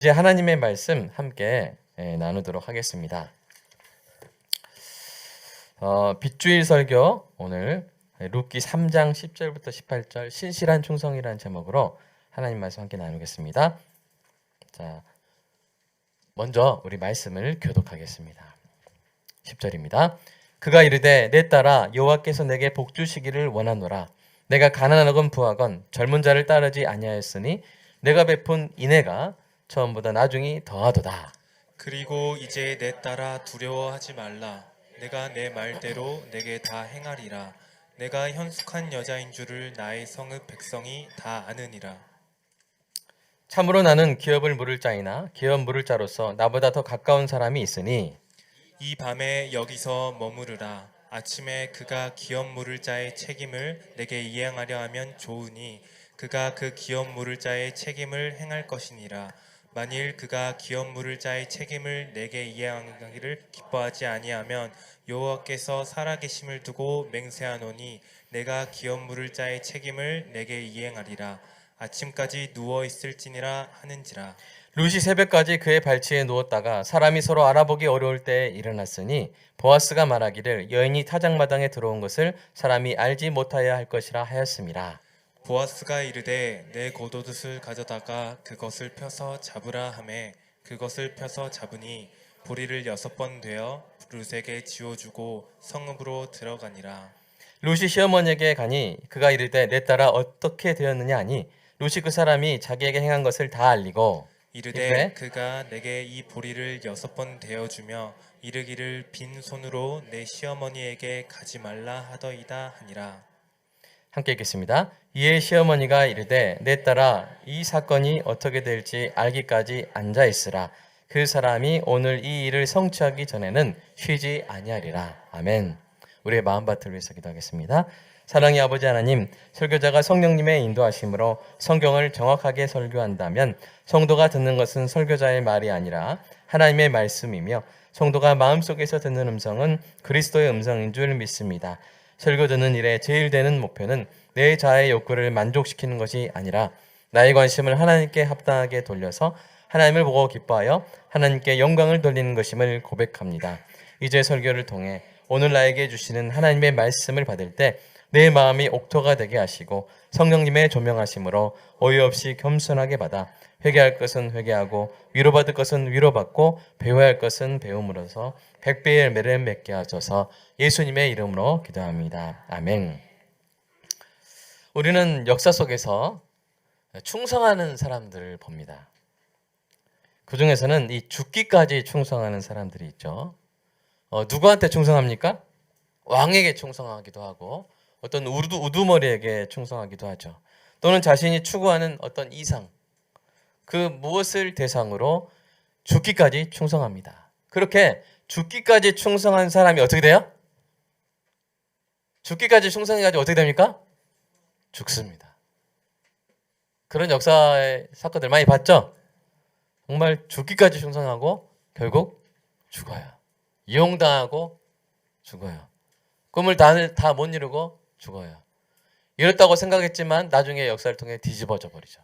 이제 하나님의 말씀 함께 나누도록 하겠습니다. 빗주일 설교 오늘 룻기 3장 10절부터 18절 신실한 충성이라는 제목으로 하나님 말씀 함께 나누겠습니다. 자, 먼저 우리 말씀을 교독하겠습니다. 10절입니다. 그가 이르되 내 딸아 여호와께서 내게 복 주시기를 원하노라. 내가 가난하건 부하건 젊은 자를 따르지 아니하였으니 내가 베푼 인애가 처음보다 나중이 더하도다. 그리고 이제 내 딸아 두려워하지 말라. 내가 내 말대로 내게 다 행하리라. 내가 현숙한 여자인 줄을 나의 성읍 백성이 다 아느니라. 참으로 나는 기업을 물을 자이나 기업 물을 자로서 나보다 더 가까운 사람이 있으니 이 밤에 여기서 머무르라. 아침에 그가 기업 물을 자의 책임을 내게 이행하려 하면 좋으니 그가 그 기업 물을 자의 책임을 행할 것이니라. 만일 그가 기업 물을 자의 책임을 내게 이행하기를 기뻐하지 아니하면 여호와께서 살아계심을 두고 맹세하노니 내가 기업 물을 자의 책임을 내게 이행하리라. 아침까지 누워 있을지니라 하는지라. 룻이 새벽까지 그의 발치에 누웠다가 사람이 서로 알아보기 어려울 때에 일어났으니 보아스가 말하기를 여인이 타작마당에 들어온 것을 사람이 알지 못하여 할 것이라 하였습니다. 보아스가 이르되 내 겉옷을 가져다가 그것을 펴서 잡으라 하매 그것을 펴서 잡으니 보리를 6번 되어 룻에게 지어주고 성읍으로 들어가니라. 룻이 시어머니에게 가니 그가 이르되 내 딸아 어떻게 되었느냐 하니 룻이 그 사람이 자기에게 행한 것을 다 알리고 이르되 그가 내게 이 보리를 6번 되어주며 이르기를 빈손으로 내 시어머니에게 가지 말라 하더이다 하니라. 함께 읽겠습니다. 이에 시어머니가 이르되 내 딸아 이 사건이 어떻게 될지 알기까지 앉아 있으라. 그 사람이 오늘 이 일을 성취하기 전에는 쉬지 아니하리라. 아멘. 우리의 마음밭을 위해서 기도하겠습니다. 사랑의 아버지 하나님, 설교자가 성령님의 인도하심으로 성경을 정확하게 설교한다면 성도가 듣는 것은 설교자의 말이 아니라 하나님의 말씀이며 성도가 마음속에서 듣는 음성은 그리스도의 음성인 줄 믿습니다. 설교 듣는 일에 제일 되는 목표는 내 자아의 욕구를 만족시키는 것이 아니라 나의 관심을 하나님께 합당하게 돌려서 하나님을 보고 기뻐하여 하나님께 영광을 돌리는 것임을 고백합니다. 이제 설교를 통해 오늘 나에게 주시는 하나님의 말씀을 받을 때 내 마음이 옥토가 되게 하시고 성령님의 조명하심으로 어이없이 겸손하게 받아 회개할 것은 회개하고 위로받을 것은 위로받고 배워야 할 것은 배움으로써 100배의 열매를 맺게 하셔서 예수님의 이름으로 기도합니다. 아멘. 우리는 역사 속에서 충성하는 사람들을 봅니다. 그 중에서는 이 죽기까지 충성하는 사람들이 있죠. 누구한테 충성합니까? 왕에게 충성하기도 하고 어떤 우두머리에게 충성하기도 하죠. 또는 자신이 추구하는 어떤 이상, 그 무엇을 대상으로 죽기까지 충성합니다. 그렇게 죽기까지 충성한 사람이 어떻게 돼요? 죽기까지 충성해가지고 어떻게 됩니까? 죽습니다. 그런 역사의 사건들 많이 봤죠? 정말 죽기까지 충성하고 결국 죽어요. 이용당하고 죽어요. 꿈을 다 못 이루고 죽어요. 이렇다고 생각했지만 나중에 역사를 통해 뒤집어져 버리죠.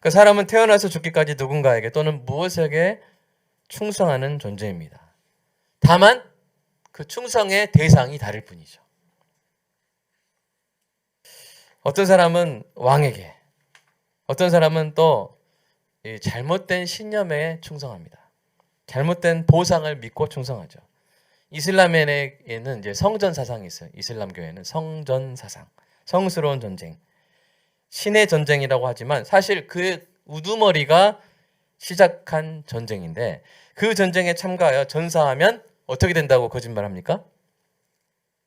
그 사람은 태어나서 죽기까지 누군가에게 또는 무엇에게 충성하는 존재입니다. 다만 그 충성의 대상이 다를 뿐이죠. 어떤 사람은 왕에게, 어떤 사람은 또 잘못된 신념에 충성합니다. 잘못된 보상을 믿고 충성하죠. 이슬람에는 이제 성전 사상이 있어요. 이슬람 교회는 성전 사상, 성스러운 전쟁, 신의 전쟁이라고 하지만 사실 그 우두머리가 시작한 전쟁인데 그 전쟁에 참가하여 전사하면 어떻게 된다고 거짓말합니까?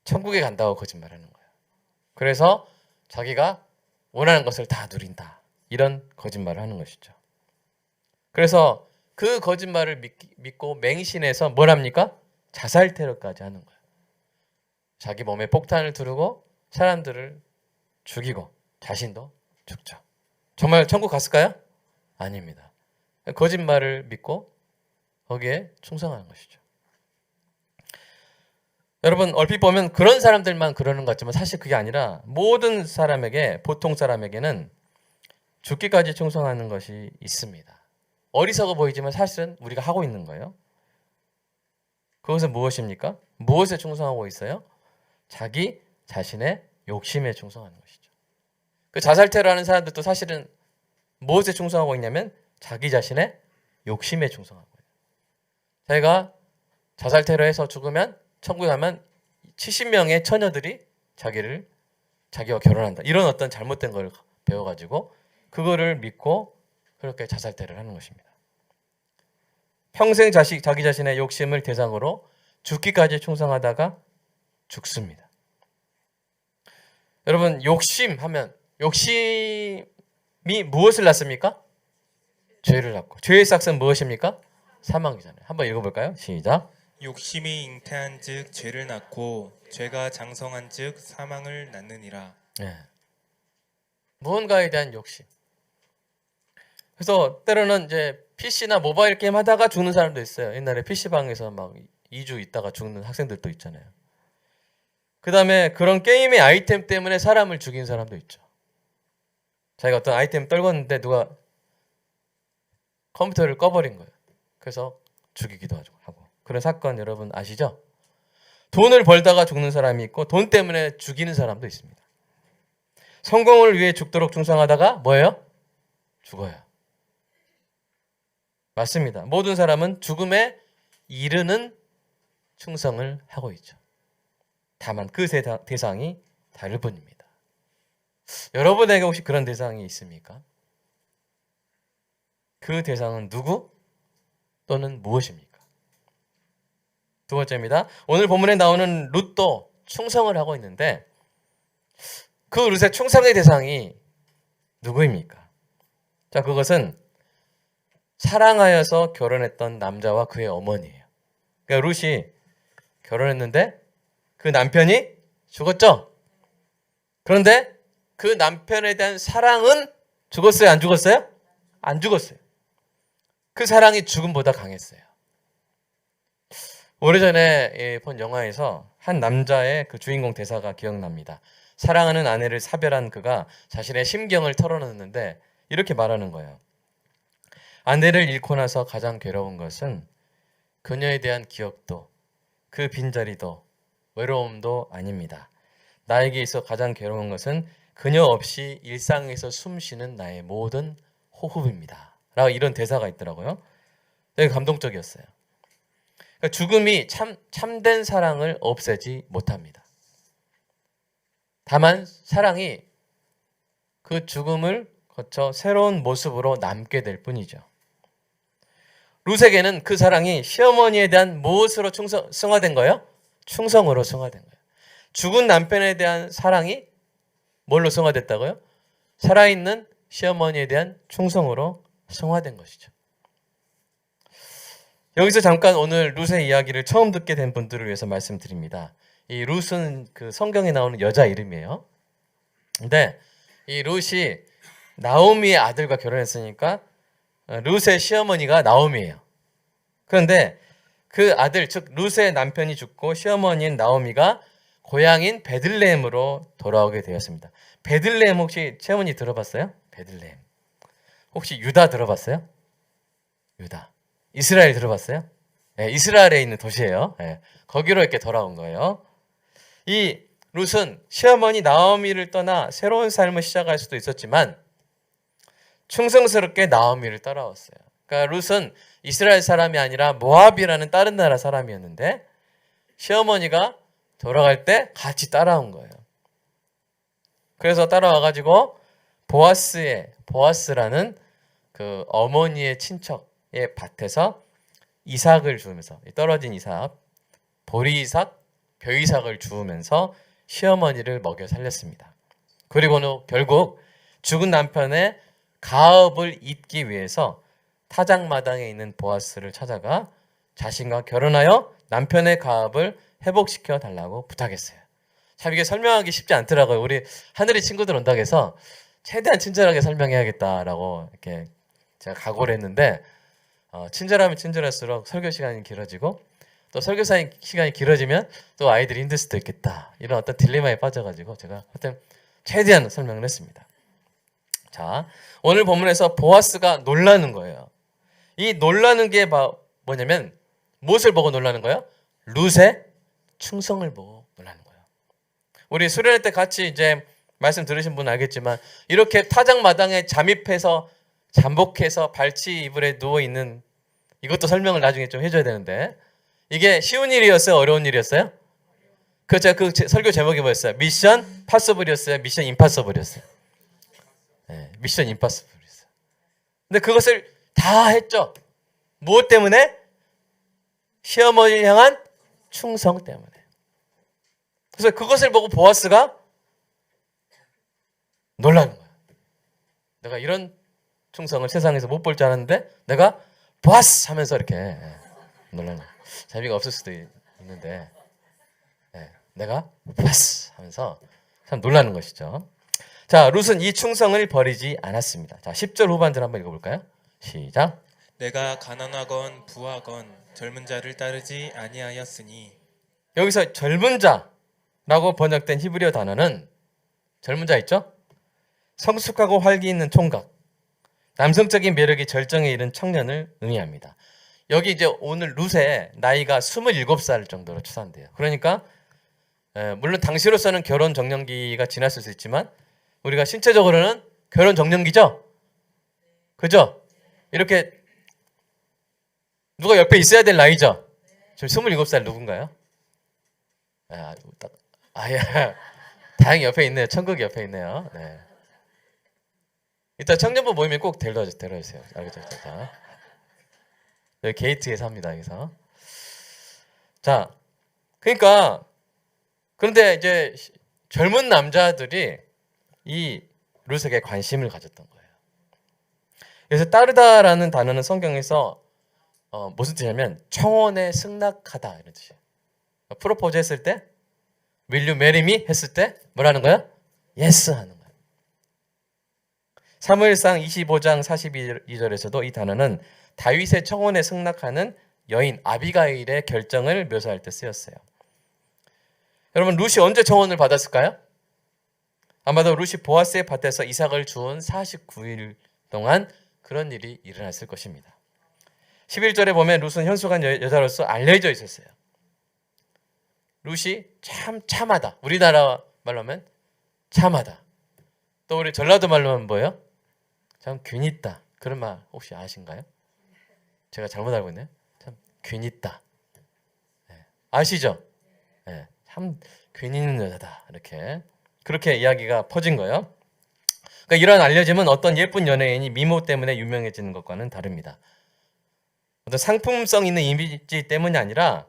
천국에 간다고 거짓말하는 거예요. 그래서 자기가 원하는 것을 다 누린다. 이런 거짓말을 하는 것이죠. 그래서 그 거짓말을 믿고 맹신해서 뭘 합니까? 자살 테러까지 하는 거예요. 자기 몸에 폭탄을 두르고 사람들을 죽이고 자신도 죽죠. 정말 천국 갔을까요? 아닙니다. 거짓말을 믿고 거기에 충성하는 것이죠. 여러분 얼핏 보면 그런 사람들만 그러는 것 같지만 사실 그게 아니라 모든 사람에게, 보통 사람에게는 죽기까지 충성하는 것이 있습니다. 어리석어 보이지만 사실은 우리가 하고 있는 거예요. 그것은 무엇입니까? 무엇에 충성하고 있어요? 자기 자신의 욕심에 충성하는 것이죠. 그 자살테러 하는 사람들도 사실은 무엇에 충성하고 있냐면 자기 자신의 욕심에 충성하고 있어요. 자기가 자살테러해서 죽으면 천국에 가면 70명의 처녀들이 자기와 결혼한다. 이런 어떤 잘못된 걸 배워가지고 그거를 믿고 그렇게 자살테러를 하는 것입니다. 평생 자기 자신의 욕심을 대상으로 죽기까지 충성하다가 죽습니다. 여러분 욕심하면 욕심이 무엇을 낳습니까? 죄를 낳고 죄의 싹은 무엇입니까? 사망이잖아요. 한번 읽어볼까요? 시작. 욕심이 잉태한즉 죄를 낳고 죄가 장성한즉 사망을 낳느니라. 네. 무언가에 대한 욕심. 그래서 때로는 이제 PC나 모바일 게임 하다가 죽는 사람도 있어요. 옛날에 PC방에서 막 2주 있다가 죽는 학생들도 있잖아요. 그 다음에 그런 게임의 아이템 때문에 사람을 죽인 사람도 있죠. 자기가 어떤 아이템 떨궜는데 누가 컴퓨터를 꺼버린 거예요. 그래서 죽이기도 하고. 그런 사건 여러분 아시죠? 돈을 벌다가 죽는 사람이 있고 돈 때문에 죽이는 사람도 있습니다. 성공을 위해 죽도록 충성하다가 뭐예요? 죽어요. 맞습니다. 모든 사람은 죽음에 이르는 충성을 하고 있죠. 다만 그 대상이 다를 뿐입니다. 여러분에게 혹시 그런 대상이 있습니까? 그 대상은 누구 또는 무엇입니까? 두 번째입니다. 오늘 본문에 나오는 룻도 충성을 하고 있는데 그 룻의 충성의 대상이 누구입니까? 자, 그것은 사랑하여서 결혼했던 남자와 그의 어머니예요. 그러니까 룻이 결혼했는데 그 남편이 죽었죠? 그런데 그 남편에 대한 사랑은 죽었어요? 안 죽었어요? 안 죽었어요. 그 사랑이 죽음보다 강했어요. 오래전에 본 영화에서 한 남자의 그 주인공 대사가 기억납니다. 사랑하는 아내를 사별한 그가 자신의 심경을 털어놓는데 이렇게 말하는 거예요. 아내를 잃고 나서 가장 괴로운 것은 그녀에 대한 기억도 그 빈자리도 외로움도 아닙니다. 나에게 있어 가장 괴로운 것은 그녀 없이 일상에서 숨쉬는 나의 모든 호흡입니다. 라고 이런 대사가 있더라고요. 되게 감동적이었어요. 그러니까 죽음이 참된 사랑을 없애지 못합니다. 다만 사랑이 그 죽음을 거쳐 새로운 모습으로 남게 될 뿐이죠. 룻에게는 그 사랑이 시어머니에 대한 무엇으로 승화된 거예요? 충성으로 승화된 거예요. 죽은 남편에 대한 사랑이 뭘로 승화됐다고요? 살아있는 시어머니에 대한 충성으로 승화된 것이죠. 여기서 잠깐 오늘 룻의 이야기를 처음 듣게 된 분들을 위해서 말씀드립니다. 이 룻은 그 성경에 나오는 여자 이름이에요. 근데 이 룻이 나오미의 아들과 결혼했으니까 룻의 시어머니가 나오미예요. 그런데 그 아들, 즉 룻의 남편이 죽고 시어머니인 나오미가 고향인 베들레헴으로 돌아오게 되었습니다. 베들레헴 혹시 채원이 들어봤어요? 베들레헴. 혹시 유다 들어봤어요? 유다. 이스라엘 들어봤어요? 네, 이스라엘에 있는 도시예요. 네, 거기로 이렇게 돌아온 거예요. 이 룻은 시어머니 나오미를 떠나 새로운 삶을 시작할 수도 있었지만 충성스럽게 나오미를 따라왔어요. 그러니까 룻은 이스라엘 사람이 아니라 모압이라는 다른 나라 사람이었는데 시어머니가 돌아갈 때 같이 따라온 거예요. 그래서 따라와가지고 보아스라는 그 어머니의 친척의 밭에서 이삭을 주우면서 떨어진 이삭, 보리 이삭, 벼 이삭을 주우면서 시어머니를 먹여 살렸습니다. 그리고는 결국 죽은 남편의 가업을 잇기 위해서 타작마당에 있는 보아스를 찾아가 자신과 결혼하여 남편의 가업을 회복시켜 달라고 부탁했어요. 참 이게 설명하기 쉽지 않더라고요. 우리 하늘의 친구들 온다고 해서 최대한 친절하게 설명해야겠다라고 이렇게 제가 각오를 했는데 친절하면 친절할수록 설교 시간이 길어지고 또 설교 시간이 길어지면 또 아이들이 힘들 수도 있겠다. 이런 어떤 딜레마에 빠져가지고 제가 하여튼 최대한 설명을 했습니다. 자, 오늘 본문에서 보아스가 놀라는 거예요. 이 놀라는 게 뭐냐면 무엇을 보고 놀라는 거예요? 룻의 충성을 보고 놀라는 거예요. 우리 수련회 때 같이 이제 말씀 들으신 분은 알겠지만 이렇게 타작마당에 잠입해서 잠복해서 발치 이불에 누워 있는 이것도 설명을 나중에 좀 해줘야 되는데 이게 쉬운 일이었어요? 어려운 일이었어요? 제가 그 설교 제목이 뭐였어요? 미션 파서블이었어요? 미션 임파서블이었어요? 네, 미션 임파서블이었어요. 근데 그것을 다 했죠. 무엇 때문에? 시어머니를 향한 충성 때문에. 그래서 그것을 보고 보아스가 놀라는 거예요. 내가 이런 충성을 세상에서 못 볼 줄 알았는데 내가 보아스 하면서 이렇게 놀라는 거예요. 재미가 없을 수도 있는데 내가 보아스 하면서 참 놀라는 것이죠. 자, 룻은 이 충성을 버리지 않았습니다. 자, 10절 후반절 한번 읽어볼까요? 시작. 내가 가난하건 부하건 젊은 자를 따르지 아니하였으니. 여기서 젊은 자라고 번역된 히브리어 단어는 젊은 자 있죠? 성숙하고 활기 있는 총각, 남성적인 매력이 절정에 이른 청년을 의미합니다. 여기 이제 오늘 룻의 나이가 27살 정도로 추산돼요. 그러니까 물론 당시로서는 결혼 정년기가 지났을 수 있지만 우리가 신체적으로는 결혼 정년기죠? 그죠? 이렇게 누가 옆에 있어야 될 나이죠? 지금 27살 누군가요? 다행히 옆에 있네요. 천국이 옆에 있네요. 네. 이따 청년부 모임에 꼭 데려주세요. 알겠죠? 자, 여기 게이트에서 합니다. 여기서. 자, 그러니까 그런데 이제 젊은 남자들이 이 룻에게 관심을 가졌던 거예요. 그래서 따르다라는 단어는 성경에서 무슨 뜻이냐면 청혼에 승낙하다 이런 뜻이에요. 프로포즈 했을 때 Will you marry me? 했을 때 뭐라는 거야? Yes 하는 거예요. 사무엘상 25장 42절에서도 이 단어는 다윗의 청혼에 승낙하는 여인 아비가일의 결정을 묘사할 때 쓰였어요. 여러분 룻이 언제 청혼을 받았을까요? 아마도 룻이 보아스의 밭에서 이삭을 주운 49일 동안 그런 일이 일어났을 것입니다. 11절에 보면 룻은 현숙한 여자로서 알려져 있었어요. 룻이 참 참하다. 우리나라 말로 하면 참하다. 또 우리 전라도 말로 하면 뭐예요? 참 균 있다. 그런 말 혹시 아신가요? 제가 잘못 알고 있네요. 참 균 있다. 아시죠? 참 균 있는 여자다. 그렇게 이야기가 퍼진 거예요. 그러니까 이런 알려짐은 어떤 예쁜 연예인이 미모 때문에 유명해지는 것과는 다릅니다. 어떤 상품성 있는 이미지 때문이 아니라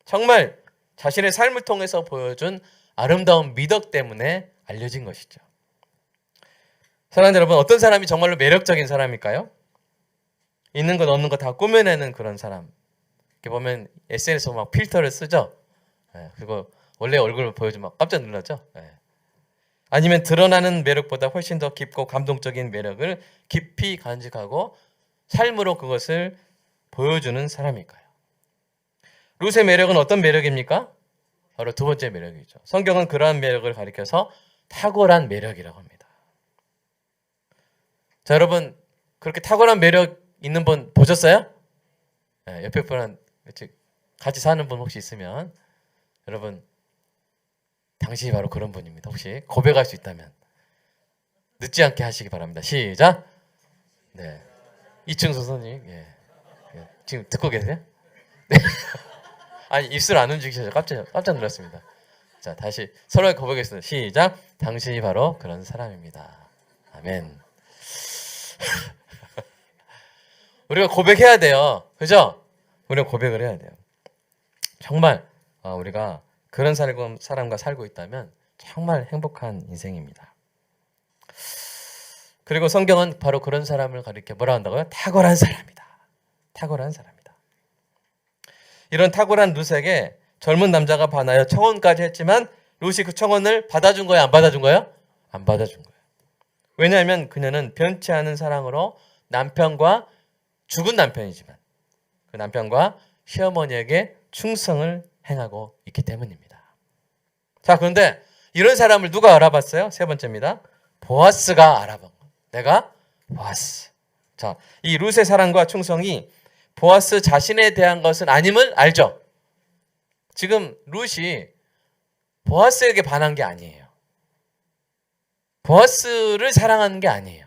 정말 자신의 삶을 통해서 보여준 아름다운 미덕 때문에 알려진 것이죠. 사랑하는 여러분, 어떤 사람이 정말로 매력적인 사람일까요? 있는 것 없는 것 다 꾸며내는 그런 사람. 이렇게 보면 SNS에서 막 필터를 쓰죠. 그리고 원래 얼굴을 보여주면 깜짝 놀라죠. 아니면 드러나는 매력보다 훨씬 더 깊고 감동적인 매력을 깊이 간직하고 삶으로 그것을 보여주는 사람일까요? 룻의 매력은 어떤 매력입니까? 바로 두 번째 매력이죠. 성경은 그러한 매력을 가리켜서 탁월한 매력이라고 합니다. 자, 여러분 그렇게 탁월한 매력 있는 분 보셨어요? 옆에 분한 같이 사는 분 혹시 있으면 여러분 당신이 바로 그런 분입니다. 혹시 고백할 수 있다면 늦지 않게 하시기 바랍니다. 시작. 네, 이충수 선생님, 지금 듣고 계세요? 네. 아니 입술 안 움직이셔서 깜짝 놀랐습니다. 자, 다시 서로의 고백했습니다. 시작. 당신이 바로 그런 사람입니다. 아멘. 우리가 고백해야 돼요. 그죠? 우리가 고백을 해야 돼요. 정말 우리가 그런 사람과 살고 있다면 정말 행복한 인생입니다. 그리고 성경은 바로 그런 사람을 가리켜 뭐라 한다고요? 탁월한 사람이다. 탁월한 사람이다. 이런 탁월한 룻에게 젊은 남자가 반하여 청혼까지 했지만 룻이 그 청혼을 받아준 거예요? 안 받아준 거예요? 안 받아준 거예요. 왜냐하면 그녀는 변치 않은 사랑으로 남편과 죽은 남편이지만 그 남편과 시어머니에게 충성을 행하고 있기 때문입니다. 자, 그런데 이런 사람을 누가 알아봤어요? 세 번째입니다. 보아스가 알아본 거예요. 내가 보아스. 자, 이 룻의 사랑과 충성이 보아스 자신에 대한 것은 아님을 알죠. 지금 룻이 보아스에게 반한 게 아니에요. 보아스를 사랑하는 게 아니에요.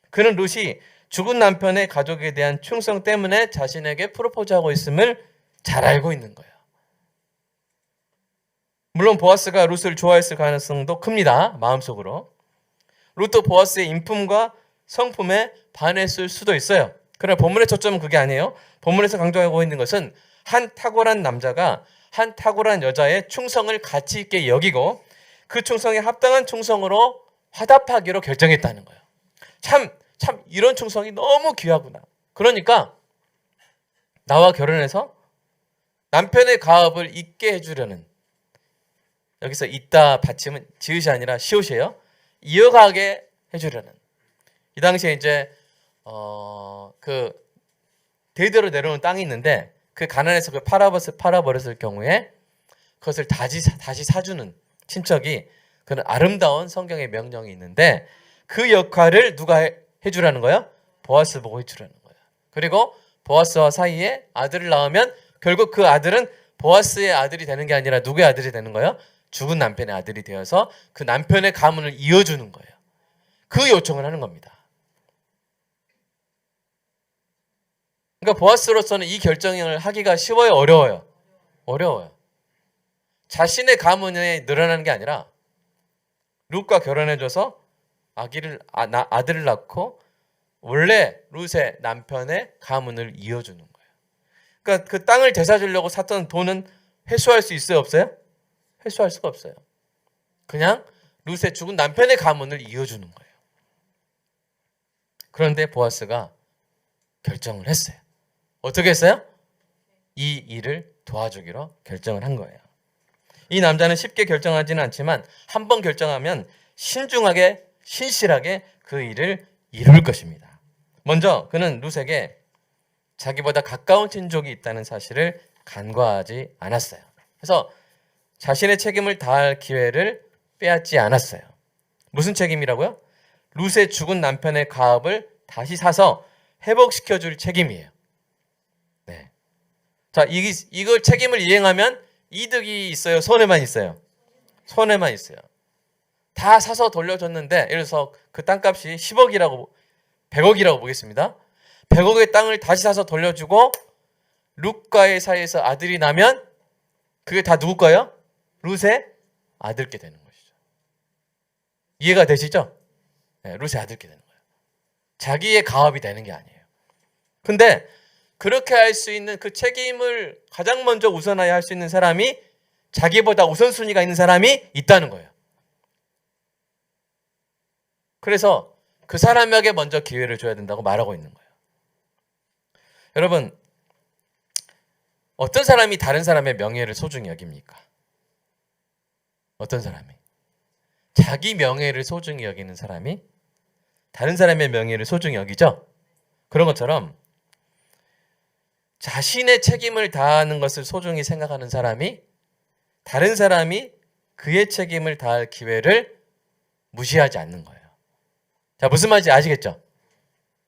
그는 룻이 죽은 남편의 가족에 대한 충성 때문에 자신에게 프로포즈하고 있음을 잘 알고 있는 거예요. 물론 보아스가 룻을 좋아했을 가능성도 큽니다. 마음속으로. 룻도 보아스의 인품과 성품에 반했을 수도 있어요. 그러나 본문의 초점은 그게 아니에요. 본문에서 강조하고 있는 것은 한 탁월한 남자가 한 탁월한 여자의 충성을 가치 있게 여기고 그 충성에 합당한 충성으로 화답하기로 결정했다는 거예요. 참 이런 충성이 너무 귀하구나. 그러니까 나와 결혼해서 남편의 가업을 잊게 해주려는, 여기서 잊다 받침은 지읒이 아니라 시옷이에요. 이어가게 해주려는. 이 당시에 이제 그 대대로 내려오는 땅이 있는데 그 가난해서 그 팔아버렸을 경우에 그것을 다시 사주는 친척이, 그런 아름다운 성경의 명령이 있는데 그 역할을 누가 해주라는 거예요? 보아스 보고 해주라는 거예요. 그리고 보아스와 사이에 아들을 낳으면 결국 그 아들은 보아스의 아들이 되는 게 아니라 누구의 아들이 되는 거예요? 죽은 남편의 아들이 되어서 그 남편의 가문을 이어주는 거예요. 그 요청을 하는 겁니다. 그러니까 보아스로서는 이 결정을 하기가 쉬워요, 어려워요? 어려워요. 자신의 가문에 늘어나는 게 아니라 룻과 결혼해줘서 아들을 낳고 원래 룻의 남편의 가문을 이어주는 거예요. 그러니까 그 땅을 되사주려고 샀던 돈은 회수할 수 있어요, 없어요? 회수할 수가 없어요. 그냥 룻의 죽은 남편의 가문을 이어주는 거예요. 그런데 보아스가 결정을 했어요. 어떻게 했어요? 이 일을 도와주기로 결정을 한 거예요. 이 남자는 쉽게 결정하지는 않지만 한 번 결정하면 신중하게 신실하게 그 일을 이룰 것입니다. 먼저 그는 룻에게 자기보다 가까운 친족이 있다는 사실을 간과하지 않았어요. 그래서 자신의 책임을 다할 기회를 빼앗지 않았어요. 무슨 책임이라고요? 룻의 죽은 남편의 가업을 다시 사서 회복시켜줄 책임이에요. 네. 자, 이걸 책임을 이행하면 이득이 있어요? 손해만 있어요? 손해만 있어요. 다 사서 돌려줬는데, 예를 들어서 그 땅값이 100억이라고 보겠습니다. 100억의 땅을 다시 사서 돌려주고 룻과의 사이에서 아들이 나면 그게 다 누구 거예요? 룻의 아들께 되는 것이죠. 이해가 되시죠? 네, 룻의 아들께 되는 거예요. 자기의 가업이 되는 게 아니에요. 근데 그렇게 할 수 있는 그 책임을 가장 먼저 우선하여 할 수 있는 사람이, 자기보다 우선순위가 있는 사람이 있다는 거예요. 그래서 그 사람에게 먼저 기회를 줘야 된다고 말하고 있는 거예요. 여러분, 어떤 사람이 다른 사람의 명예를 소중히 여깁니까? 어떤 사람이? 자기 명예를 소중히 여기는 사람이 다른 사람의 명예를 소중히 여기죠? 그런 것처럼 자신의 책임을 다하는 것을 소중히 생각하는 사람이 다른 사람이 그의 책임을 다할 기회를 무시하지 않는 거예요. 자, 무슨 말인지 아시겠죠?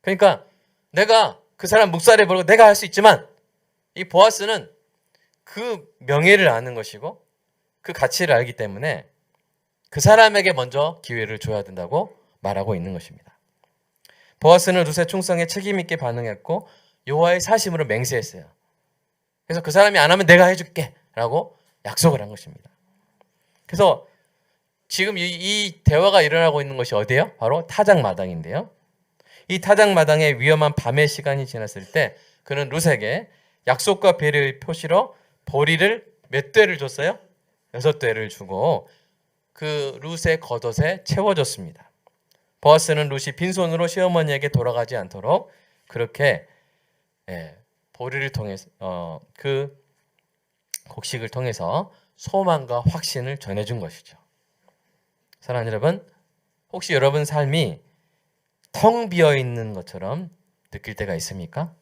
그러니까 내가 그 사람 묵살해 버리고 내가 할 수 있지만 이 보아스는 그 명예를 아는 것이고 그 가치를 알기 때문에 그 사람에게 먼저 기회를 줘야 된다고 말하고 있는 것입니다. 보아스는 룻의 충성에 책임 있게 반응했고 여호와의 사심으로 맹세했어요. 그래서 그 사람이 안 하면 내가 해줄게 라고 약속을 한 것입니다. 그래서 지금 이 대화가 일어나고 있는 것이 어디예요? 바로 타작마당인데요. 이 타작마당에 위험한 밤의 시간이 지났을 때 그는 룻에게 약속과 배려의 표시로 보리를 몇 대를 줬어요? 6대를 주고 그 룻의 겉옷에 채워줬습니다. 보아스는 룻이 빈손으로 시어머니에게 돌아가지 않도록 그렇게 보리를 통해서 그 곡식을 통해서 소망과 확신을 전해준 것이죠. 사랑하는 여러분, 혹시 여러분 삶이 텅 비어 있는 것처럼 느낄 때가 있습니까?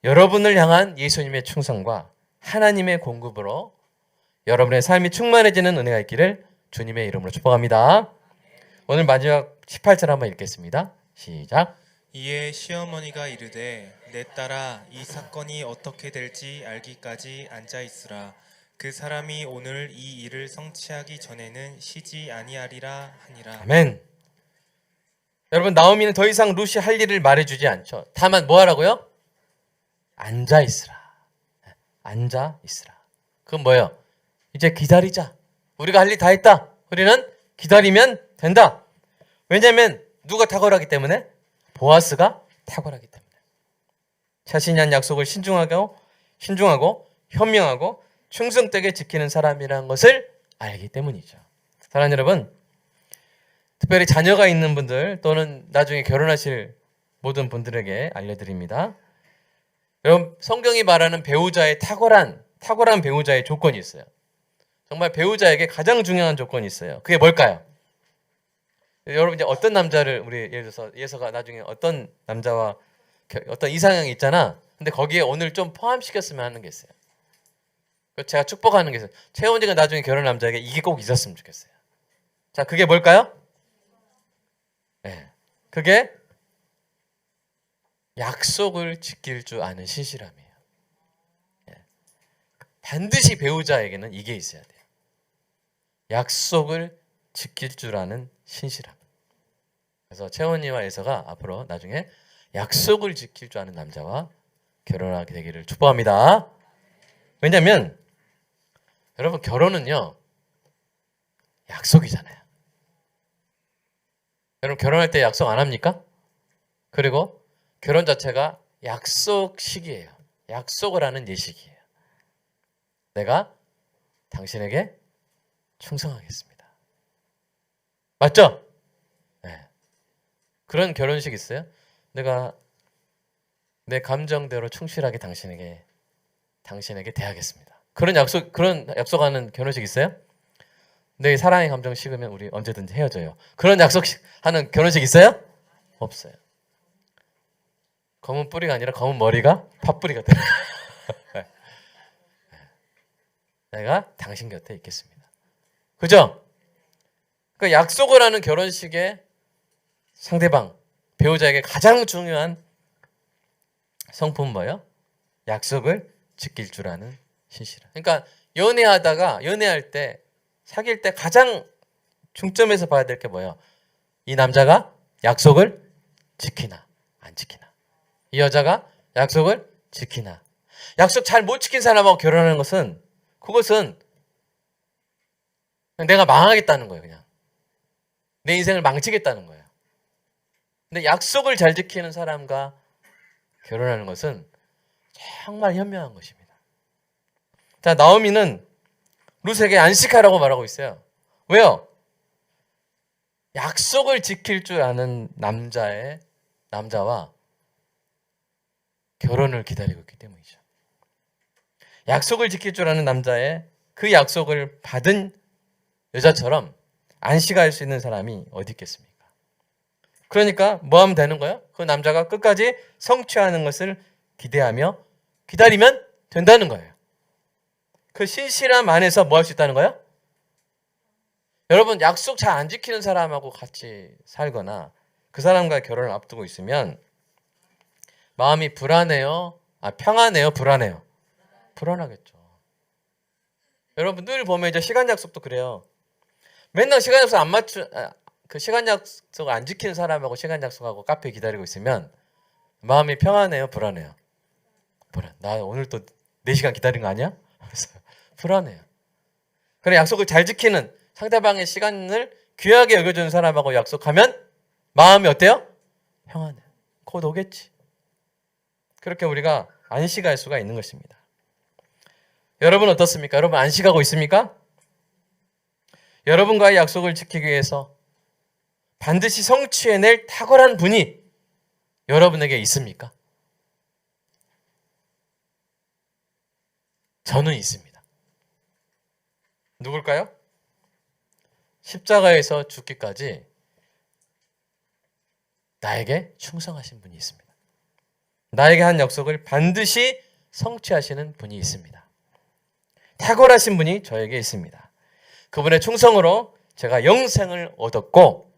여러분을 향한 예수님의 충성과 하나님의 공급으로 여러분의 삶이 충만해지는 은혜가 있기를 주님의 이름으로 축복합니다. 오늘 마지막 18절 한번 읽겠습니다. 시작. 이에 시어머니가 이르되 내 딸아 이 사건이 어떻게 될지 알기까지 앉아 있으라. 그 사람이 오늘 이 일을 성취하기 전에는 쉬지 아니하리라 하니라. 아멘. 여러분, 나오미는 더 이상 룻이 할 일을 말해주지 않죠. 다만 뭐 하라고요? 앉아 있으라. 앉아 있으라. 그건 뭐예요? 이제 기다리자. 우리가 할 일 다 했다. 우리는 기다리면 된다. 왜냐하면 누가 탁월하기 때문에? 보아스가 탁월하기 때문에. 자신이 한 약속을 신중하고 현명하고 충성되게 지키는 사람이라는 것을 알기 때문이죠. 사랑하는 여러분, 특별히 자녀가 있는 분들 또는 나중에 결혼하실 모든 분들에게 알려드립니다. 여러분, 성경이 말하는 배우자의 탁월한 배우자의 조건이 있어요. 정말 배우자에게 가장 중요한 조건이 있어요. 그게 뭘까요? 여러분, 이제 어떤 남자를 우리 예를 들어서 예서가 나중에 어떤 남자와 어떤 이상형이 있잖아. 근데 거기에 오늘 좀 포함시켰으면 하는 게 있어요. 제가 축복하는 게 있어요. 최원지가 나중에 결혼한 남자에게 이게 꼭 있었으면 좋겠어요. 자, 그게 뭘까요? 네, 그게 약속을 지킬 줄 아는 신실함이에요. 네. 반드시 배우자에게는 이게 있어야 돼요. 약속을 지킬 줄 아는 신실함. 그래서 채원이와 예서가 앞으로 나중에 약속을 지킬 줄 아는 남자와 결혼하게 되기를 축복합니다. 왜냐하면 여러분, 결혼은요 약속이잖아요. 여러분, 결혼할 때 약속 안 합니까? 그리고 결혼 자체가 약속식이에요. 약속을 하는 예식이에요. 내가 당신에게 충성하겠습니다. 맞죠? 네. 그런 결혼식 있어요? 내가 내 감정대로 충실하게 당신에게 대하겠습니다. 그런 약속하는 결혼식 있어요? 내 사랑의 감정 식으면 우리 언제든지 헤어져요. 그런 약속하는 결혼식 있어요? 없어요. 검은 뿌리가 아니라 검은 머리가 팥뿌리가 돼요. 내가 당신 곁에 있겠습니다. 그죠? 그 약속을 하는 결혼식에 상대방, 배우자에게 가장 중요한 성품은 뭐예요? 약속을 지킬 줄 아는 신실함. 그러니까 연애할 때, 사귈 때 가장 중점에서 봐야 될 게 뭐예요? 이 남자가 약속을 지키나 안 지키나. 이 여자가 약속을 지키나. 약속 잘 못 지킨 사람하고 결혼하는 것은 그것은 내가 망하겠다는 거예요. 그냥 내 인생을 망치겠다는 거예요. 근데 약속을 잘 지키는 사람과 결혼하는 것은 정말 현명한 것입니다. 자, 나오미는 룻에게 안식하라고 말하고 있어요. 왜요? 약속을 지킬 줄 아는 남자와 결혼을 기다리고 있기 때문이죠. 약속을 지킬 줄 아는 남자의 그 약속을 받은 여자처럼 안식할 수 있는 사람이 어디 있겠습니까? 그러니까 뭐 하면 되는 거예요? 그 남자가 끝까지 성취하는 것을 기대하며 기다리면 된다는 거예요. 그 신실함 안에서 뭐 할 수 있다는 거예요? 여러분, 약속 잘 안 지키는 사람하고 같이 살거나 그 사람과 결혼을 앞두고 있으면 마음이 불안해요? 평안해요? 불안해요? 불안하겠죠. 여러분, 늘 보면 이제 시간 약속도 그래요. 맨날 시간 약속 그 시간 약속 안 지키는 사람하고 시간 약속하고 카페에 기다리고 있으면 마음이 평안해요? 불안해요? 나 오늘 또 4시간 기다린 거 아니야? 그래서 불안해요. 그래, 약속을 잘 지키는 상대방의 시간을 귀하게 여겨주는 사람하고 약속하면 마음이 어때요? 평안해요. 곧 오겠지. 그렇게 우리가 안식할 수가 있는 것입니다. 여러분 어떻습니까? 여러분 안식하고 있습니까? 여러분과의 약속을 지키기 위해서 반드시 성취해낼 탁월한 분이 여러분에게 있습니까? 저는 있습니다. 누굴까요? 십자가에서 죽기까지 나에게 충성하신 분이 있습니다. 나에게 한 약속을 반드시 성취하시는 분이 있습니다. 탁월하신 분이 저에게 있습니다. 그분의 충성으로 제가 영생을 얻었고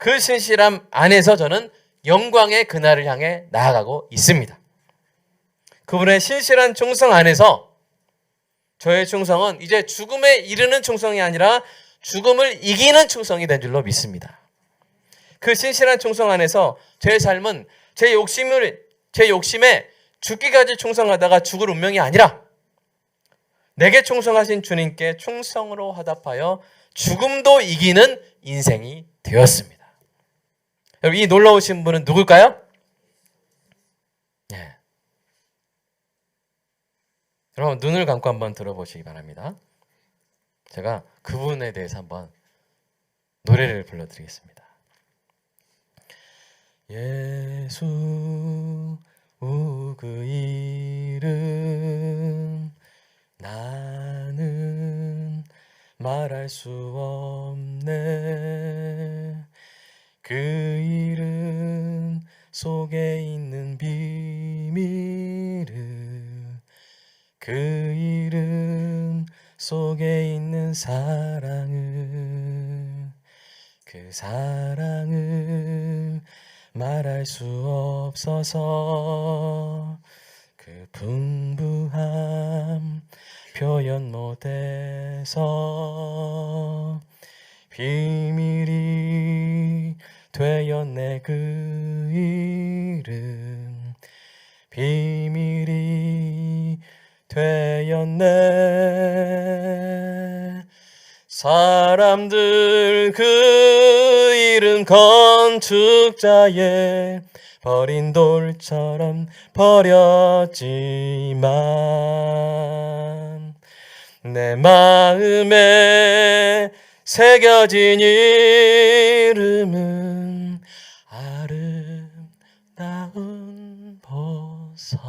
그 신실함 안에서 저는 영광의 그날을 향해 나아가고 있습니다. 그분의 신실한 충성 안에서 저의 충성은 이제 죽음에 이르는 충성이 아니라 죽음을 이기는 충성이 된 줄로 믿습니다. 그 신실한 충성 안에서 제 삶은 제 욕심에 죽기까지 충성하다가 죽을 운명이 아니라 내게 충성하신 주님께 충성으로 화답하여 죽음도 이기는 인생이 되었습니다. 여러분, 이 놀라우신 분은 누굴까요? 네. 여러분, 눈을 감고 한번 들어보시기 바랍니다. 제가 그분에 대해서 한번 노래를 불러드리겠습니다. 예수 그 이름 나는 말할 수 없네. 그 이름 속에 있는 비밀을 그 이름 속에 있는 사랑을 그 사랑을 말할 수 없어서 그 풍부함 표현 못해서 비밀이 되었네. 그 이름 비밀이 되었네. 사람들 그 이름 건축자의 버린 돌처럼 버렸지만 내 마음에 새겨진 이름은 아름다운 보석.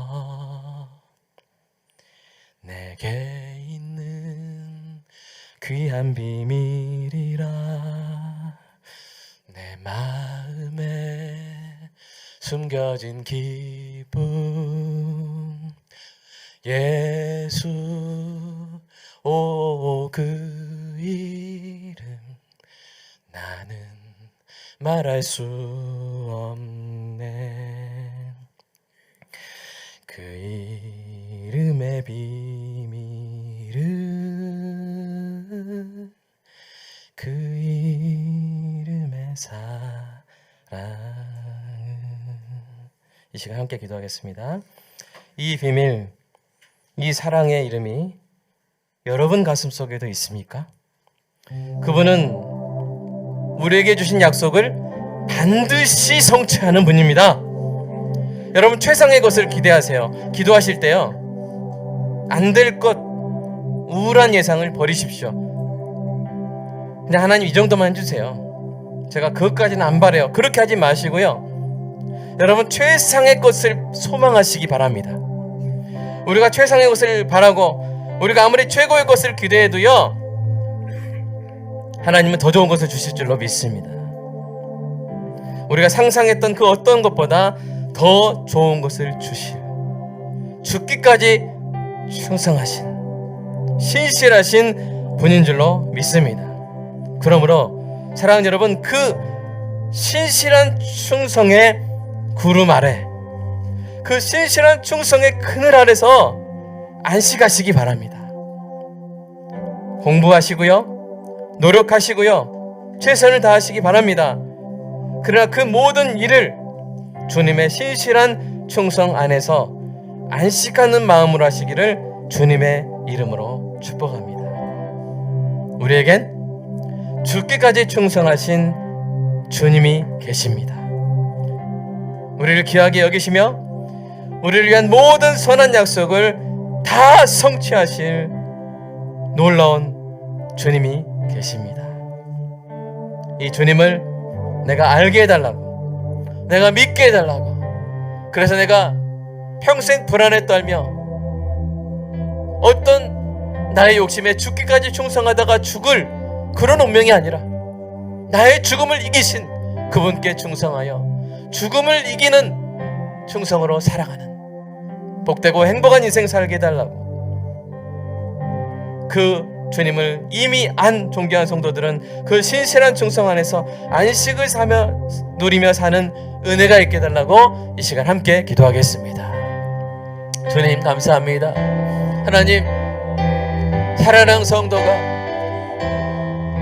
내게 있는 귀한 비밀이라 내 마음에 숨겨진 기쁨. 예수 그 이름 나는 말할 수 없네. 그 이름의 비밀은 그 이름의 사랑. 이 시간 함께 기도하겠습니다. 이 비밀, 이 사랑의 이름이 여러분 가슴 속에도 있습니까? 그분은 우리에게 주신 약속을 반드시 성취하는 분입니다. 여러분, 최상의 것을 기대하세요. 기도하실 때요, 안 될 것, 우울한 예상을 버리십시오. 그냥 하나님 이 정도만 해주세요. 제가 그것까지는 안 바래요. 그렇게 하지 마시고요, 여러분, 최상의 것을 소망하시기 바랍니다. 우리가 최상의 것을 바라고 우리가 아무리 최고의 것을 기대해도요, 하나님은 더 좋은 것을 주실 줄로 믿습니다. 우리가 상상했던 그 어떤 것보다 더 좋은 것을 주실, 죽기까지 충성하신 신실하신 분인 줄로 믿습니다. 그러므로 사랑하는 여러분, 그 신실한 충성의 구름 아래, 그 신실한 충성의 그늘 아래서 안식하시기 바랍니다. 공부하시고요, 노력하시고요, 최선을 다하시기 바랍니다. 그러나 그 모든 일을 주님의 신실한 충성 안에서 안식하는 마음으로 하시기를 주님의 이름으로 축복합니다. 우리에겐 죽기까지 충성하신 주님이 계십니다. 우리를 귀하게 여기시며 우리를 위한 모든 선한 약속을 다 성취하실 놀라운 주님이 계십니다. 이 주님을 내가 알게 해달라고, 내가 믿게 해달라고, 그래서 내가 평생 불안에 떨며 어떤 나의 욕심에 죽기까지 충성하다가 죽을 그런 운명이 아니라 나의 죽음을 이기신 그분께 충성하여 죽음을 이기는 충성으로 살아가는 복되고 행복한 인생 살게 해달라고, 그 주님을 이미 안 존귀한 성도들은 그 신실한 충성 안에서 안식을 누리며 사는 은혜가 있게 해달라고 이 시간 함께 기도하겠습니다. 주님 감사합니다. 하나님, 사랑하는 성도가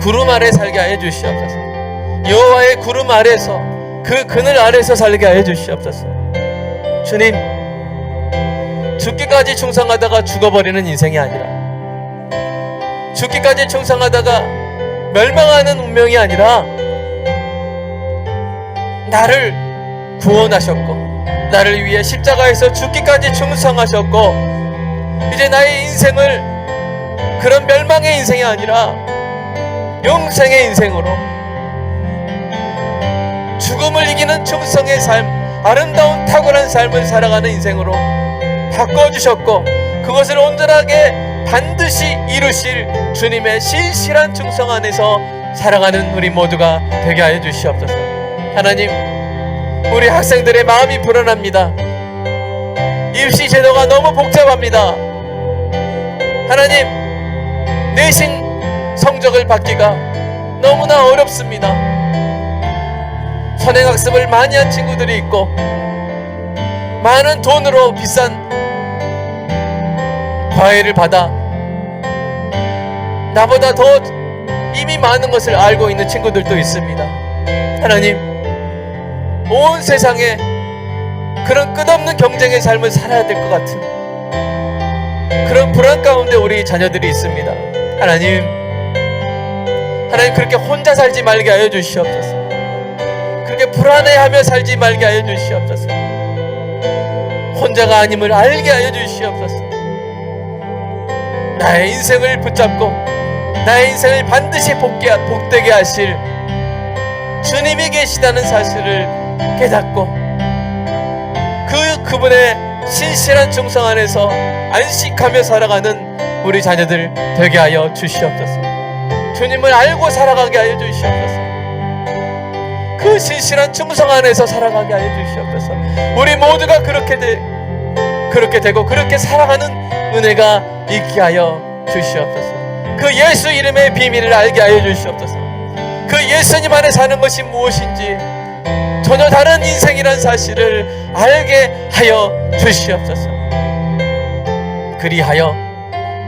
구름 아래 살게 하여 주시옵소서. 여호와의 구름 아래서, 그 그늘 아래서 살게 하여 주시옵소서. 주님, 죽기까지 충성하다가 죽어버리는 인생이 아니라, 죽기까지 충성하다가 멸망하는 운명이 아니라, 나를 구원하셨고 나를 위해 십자가에서 죽기까지 충성하셨고, 이제 나의 인생을 그런 멸망의 인생이 아니라 영생의 인생으로, 죽음을 이기는 충성의 삶, 아름다운 탁월한 삶을 살아가는 인생으로 바꿔주셨고, 그것을 온전하게 반드시 이루실 주님의 신실한 충성 안에서 살아가는 우리 모두가 되게 하여 주시옵소서. 하나님, 우리 학생들의 마음이 불안합니다. 입시 제도가 너무 복잡합니다. 하나님, 내신 성적을 받기가 너무나 어렵습니다. 선행학습을 많이 한 친구들이 있고, 많은 돈으로 비싼 과외를 받아 나보다 더 이미 많은 것을 알고 있는 친구들도 있습니다. 하나님, 온 세상에 그런 끝없는 경쟁의 삶을 살아야 될 것 같은 그런 불안 가운데 우리 자녀들이 있습니다. 하나님, 그렇게 혼자 살지 말게 하여 주시옵소서. 그렇게 불안해하며 살지 말게 하여 주시옵소서. 혼자가 아님을 알게 하여 주시옵소서. 나의 인생을 붙잡고 나의 인생을 반드시 복되게 하실 주님이 계시다는 사실을 깨닫고, 그분의 신실한 충성 안에서 안식하며 살아가는 우리 자녀들 되게 하여 주시옵소서. 주님을 알고 살아가게 하여 주시옵소서. 그 신실한 충성 안에서 살아가게 하여 주시옵소서. 우리 모두가 그렇게 되고 그렇게 살아가는 은혜가 있게 하여 주시옵소서. 그 예수 이름의 비밀을 알게 하여 주시옵소서. 그 예수님 안에 사는 것이 무엇인지, 전혀 다른 인생이란 사실을 알게 하여 주시옵소서. 그리하여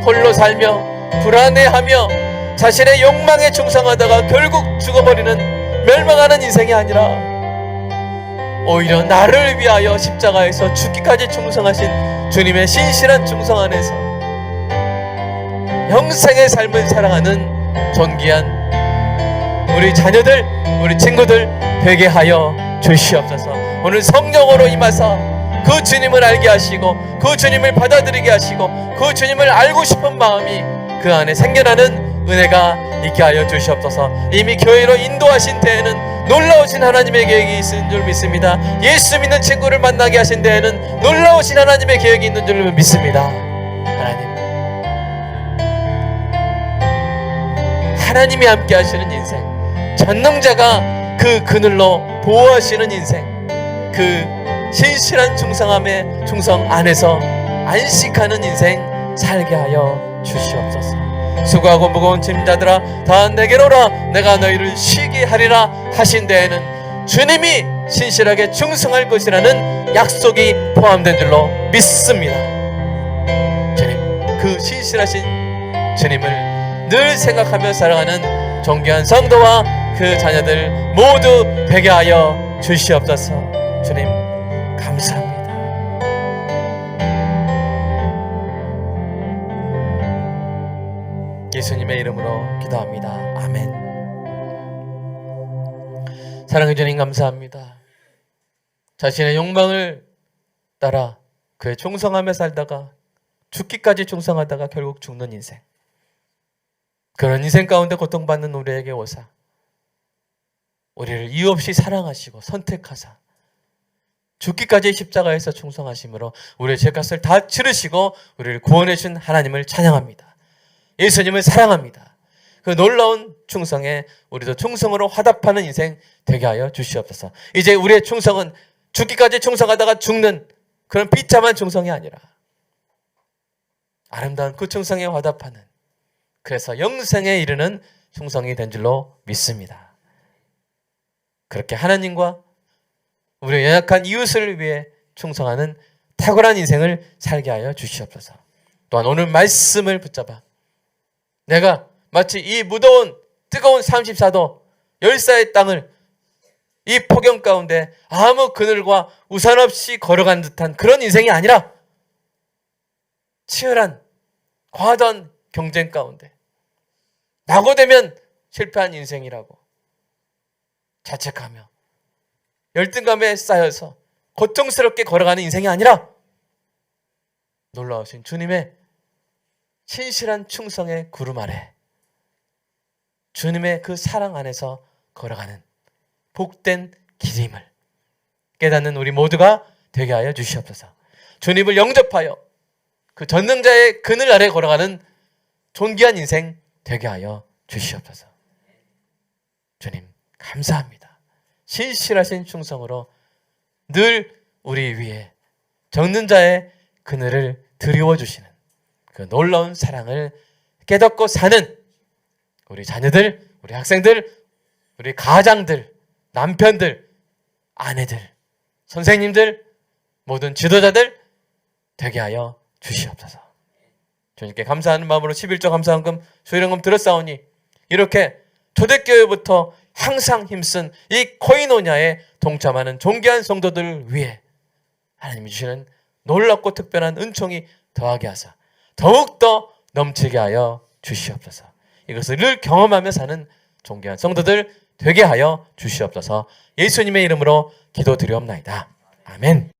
홀로 살며 불안해하며 자신의 욕망에 충성하다가 결국 죽어버리는 멸망하는 인생이 아니라, 오히려 나를 위하여 십자가에서 죽기까지 충성하신 주님의 신실한 충성 안에서 영생의 삶을 살아가는 존귀한 우리 자녀들, 우리 친구들 되게 하여 주시옵소서. 오늘 성령으로 임하사 그 주님을 알게 하시고, 그 주님을 받아들이게 하시고, 그 주님을 알고 싶은 마음이 그 안에 생겨나는 은혜가 있게 하여 주시옵소서. 이미 교회로 인도하신 데에는 놀라우신 하나님의 계획이 있는 줄 믿습니다. 예수 믿는 친구를 만나게 하신 데에는 놀라우신 하나님의 계획이 있는 줄 믿습니다. 하나님이 함께 하시는 인생, 전능자가 그 그늘로 보호하시는 인생, 그 신실한 충성함의 충성 안에서 안식하는 인생 살게 하여 주시옵소서. 수고하고 무거운 짐자들아 다 내게로 오라, 내가 너희를 쉬게 하리라 하신 데에는 주님이 신실하게 충성할 것이라는 약속이 포함된 줄로 믿습니다. 주님, 그 신실하신 주님을 늘 생각하며 살아가는 존귀한 성도와 그 자녀들 모두 되게 하여 주시옵소서. 주님 감사합니다. 예수님의 이름으로 기도합니다. 아멘. 사랑해 주님 감사합니다. 자신의 욕망을 따라 그의 충성하며 살다가 죽기까지 충성하다가 결국 죽는 인생, 그런 인생 가운데 고통받는 우리에게 오사 우리를 이유 없이 사랑하시고 선택하사 죽기까지 십자가에서 충성하심으로 우리의 죄값을 다 치르시고 우리를 구원해 준 하나님을 찬양합니다. 예수님을 사랑합니다. 그 놀라운 충성에 우리도 충성으로 화답하는 인생 되게 하여 주시옵소서. 이제 우리의 충성은 죽기까지 충성하다가 죽는 그런 비참한 충성이 아니라 아름다운 그 충성에 화답하는 그래서 영생에 이르는 충성이 된 줄로 믿습니다. 그렇게 하나님과 우리 연약한 이웃을 위해 충성하는 탁월한 인생을 살게 하여 주시옵소서. 또한 오늘 말씀을 붙잡아 내가 마치 이 무더운 뜨거운 34도 열사의 땅을 이 폭염 가운데 아무 그늘과 우산 없이 걸어간 듯한 그런 인생이 아니라 치열한 과도한 경쟁 가운데 낙오되면 실패한 인생이라고 자책하며 열등감에 쌓여서 고통스럽게 걸어가는 인생이 아니라 놀라우신 주님의 신실한 충성의 구름 아래 주님의 그 사랑 안에서 걸어가는 복된 길임을 깨닫는 우리 모두가 되게 하여 주시옵소서. 주님을 영접하여 그 전능자의 그늘 아래 걸어가는 존귀한 인생 되게 하여 주시옵소서. 주님 감사합니다. 신실하신 충성으로 늘 우리 위에 전능자의 그늘을 드리워 주시는 그 놀라운 사랑을 깨닫고 사는 우리 자녀들, 우리 학생들, 우리 가장들, 남편들, 아내들, 선생님들, 모든 지도자들 되게 하여 주시옵소서. 주님께 감사하는 마음으로 11조 감사헌금 수일헌금 들었사오니 이렇게 초대교회부터 항상 힘쓴 이 코이노냐에 동참하는 존귀한 성도들을 위해 하나님이 주시는 놀랍고 특별한 은총이 더하게 하사 더욱더 넘치게 하여 주시옵소서. 이것을 늘 경험하며 사는 존귀한 성도들 되게 하여 주시옵소서. 예수님의 이름으로 기도드리옵나이다. 아멘.